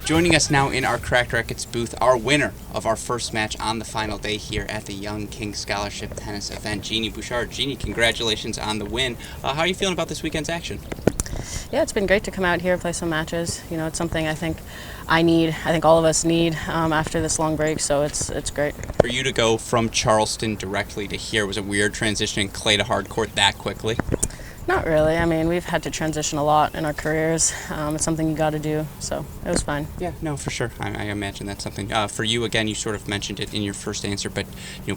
Joining us now in our Cracked Racquets booth, our winner of our first match on the final day here at the Young King Scholarship Tennis event, Genie Bouchard. Genie, congratulations on the win. How are you feeling about this weekend's action? Yeah, it's been great to come out here, play some matches. You know, it's something I think I need, I think all of us need after this long break, so it's great. For you to go from Charleston directly to here, was it weird transitioning clay to hard court that quickly? Not really. I mean, we've had to transition a lot in our careers. It's something you got to do, so it was fine. Yeah, no, for sure. I imagine that's something. For you, again, you sort of mentioned it in your first answer, but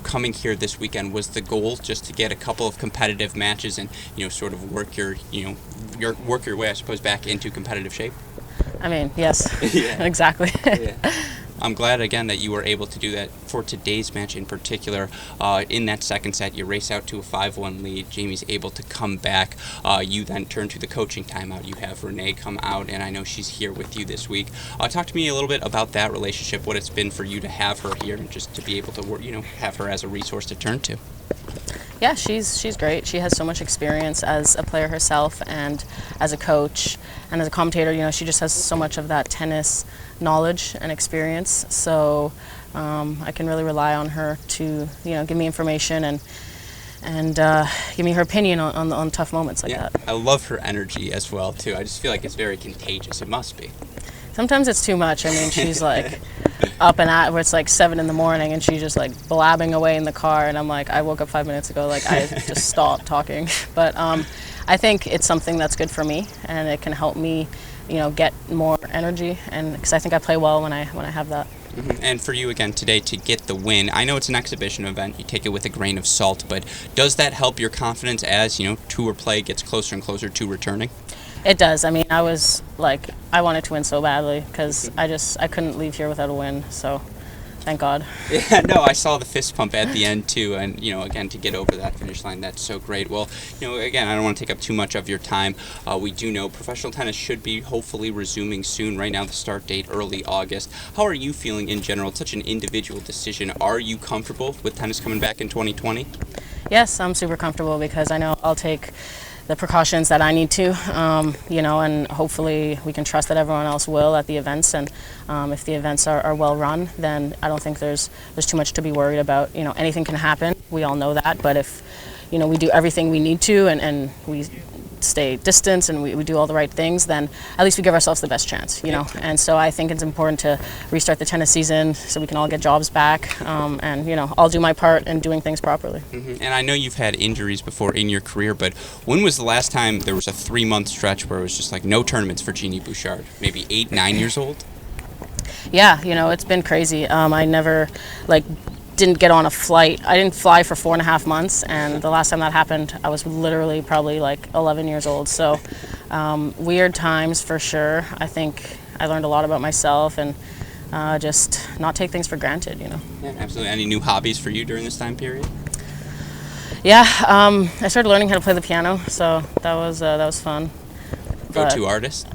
coming here this weekend, was the goal just to get a couple of competitive matches and sort of work your way, I suppose, back into competitive shape? I mean, yes, Yeah. exactly. Yeah. I'm glad, again, that you were able to do that for today's match in particular. In that second set, you race out to a 5-1 lead. Jamie's able to come back. You then turn to the coaching timeout. You have Renae come out, and I know she's here with you this week. Talk to me a little bit about that relationship, what it's been for you to have her here and just to be able to have her as a resource to turn to. Yeah, she's great. She has so much experience as a player herself and as a coach and as a commentator. She just has so much of that tennis knowledge and experience. So I can really rely on her to give me information and give me her opinion on tough moments like that. I love her energy as well too. I just feel like it's very contagious. It must be. Sometimes it's too much. I mean, she's like up and at where it's like 7 a.m. and she's just like blabbing away in the car, and I'm like, I woke up 5 minutes ago, like I just stopped talking. But I think it's something that's good for me, and it can help me, get more energy, and because I think I play well when I have that. Mm-hmm. And for you again today to get the win, I know it's an exhibition event, you take it with a grain of salt, but does that help your confidence as tour play gets closer and closer to returning? It does. I mean, I was like, I wanted to win so badly because I couldn't leave here without a win, so thank God. Yeah, no, I saw the fist pump at the end too, and again, to get over that finish line, that's so great. Well, again, I don't want to take up too much of your time. We do know professional tennis should be hopefully resuming soon. Right now, the start date early August. How are you feeling in general? It's such an individual decision. Are you comfortable with tennis coming back in 2020? Yes, I'm super comfortable because I know I'll take the precautions that I need to, and hopefully we can trust that everyone else will at the events. And if the events are well run, then I don't think there's too much to be worried about. Anything can happen. We all know that. But if we do everything we need to and we stay distant and we do all the right things, then at least we give ourselves the best chance, And so I think it's important to restart the tennis season so we can all get jobs back, and I'll do my part in doing things properly. Mm-hmm. And I know you've had injuries before in your career, but when was the last time there was a 3-month stretch where it was just like no tournaments for Genie Bouchard? Maybe 8, 9 years old? Yeah, it's been crazy. I never didn't get on a flight. I didn't fly for 4.5 months, and the last time that happened, I was literally probably 11 years old. So weird times for sure. I think I learned a lot about myself and just not take things for granted, Yeah, absolutely. Any new hobbies for you during this time period? Yeah, I started learning how to play the piano, so that was fun. Go-to artist?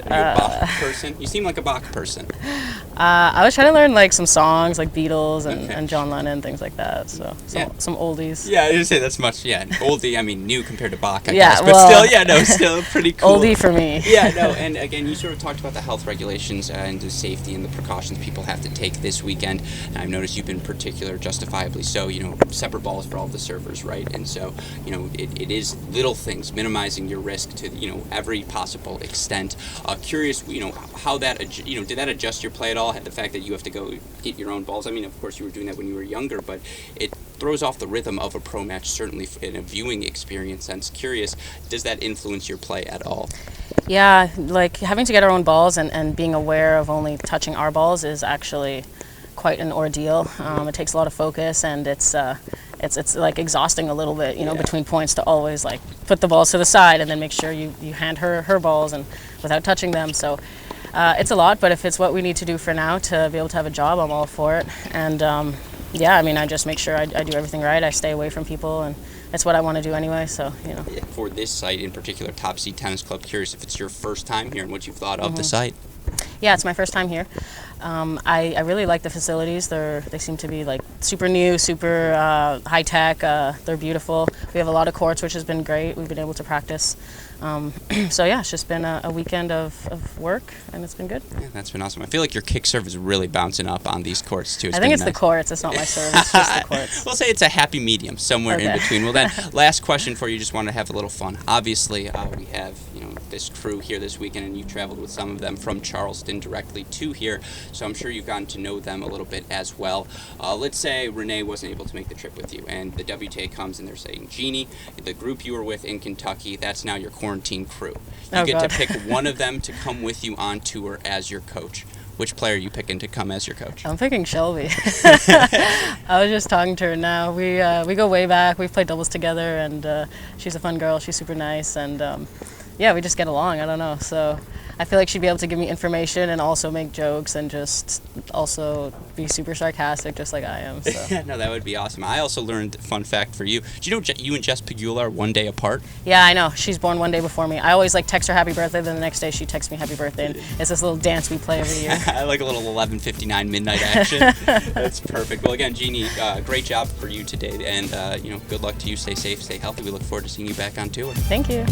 Are you a Bach person? You seem like a Bach person. I was trying to learn some songs like Beatles and John Lennon, things like that. So some oldies. Yeah, I didn't say that's much. Yeah, oldie. I mean, new compared to Bach, I guess. But still pretty cool. Oldie for me. Yeah, no. And again, you sort of talked about the health regulations and the safety and the precautions people have to take this weekend. And I've noticed you've been particular, justifiably so. Separate balls for all the servers, right? And so, it is little things, minimizing your risk to every possible extent. Curious, how that, did that adjust your play at all? The fact that you have to go hit your own balls. I mean, of course, you were doing that when you were younger, but it throws off the rhythm of a pro match, certainly in a viewing experience sense. Curious, does that influence your play at all? Yeah, having to get our own balls and being aware of only touching our balls is actually quite an ordeal. It takes a lot of focus, and it's exhausting a little bit, between points to always put the balls to the side and then make sure you hand her balls and without touching them. So it's a lot, but if it's what we need to do for now to be able to have a job, I'm all for it. And I just make sure I do everything right. I stay away from people, and it's what I want to do anyway. So Yeah, for this site in particular, Top Seed Tennis Club, curious if it's your first time here and what you've thought of the site. Yeah, it's my first time here. I really like the facilities. They seem to be like super new, super high tech. They're beautiful. We have a lot of courts, which has been great. We've been able to practice. So yeah, it's just been a weekend of work, and it's been good. Yeah, that's been awesome. I feel like your kick serve is really bouncing up on these courts too. I think it's the courts. It's not my serve. It's just the courts. We'll say it's a happy medium, somewhere in Okay. between. Well, then, last question for you. Just want to have a little fun. Obviously, we have this crew here this weekend, and you've traveled with some of them from Charleston directly to here. So I'm sure you've gotten to know them a little bit as well. Let's say Renae wasn't able to make the trip with you, and the WTA comes and they're saying, Genie, the group you were with in Kentucky, that's now your quarantine crew. You Oh, get God. to pick one of them to come with you on tour as your coach. Which player are you picking to come as your coach? I'm picking Shelby. I was just talking to her now. We go way back. We've played doubles together, and she's a fun girl. She's super nice, and yeah, we just get along. I don't know. So I feel like she'd be able to give me information and also make jokes and just also be super sarcastic, just like I am. So. No, that would be awesome. I also learned, fun fact for you, do you know you and Jess Pegula are one day apart? Yeah, I know. She's born one day before me. I always text her happy birthday, then the next day she texts me happy birthday. And it's this little dance we play every year. I like a little 11:59 midnight action. That's perfect. Well, again, Genie, great job for you today, and good luck to you. Stay safe, stay healthy. We look forward to seeing you back on tour. Thank you.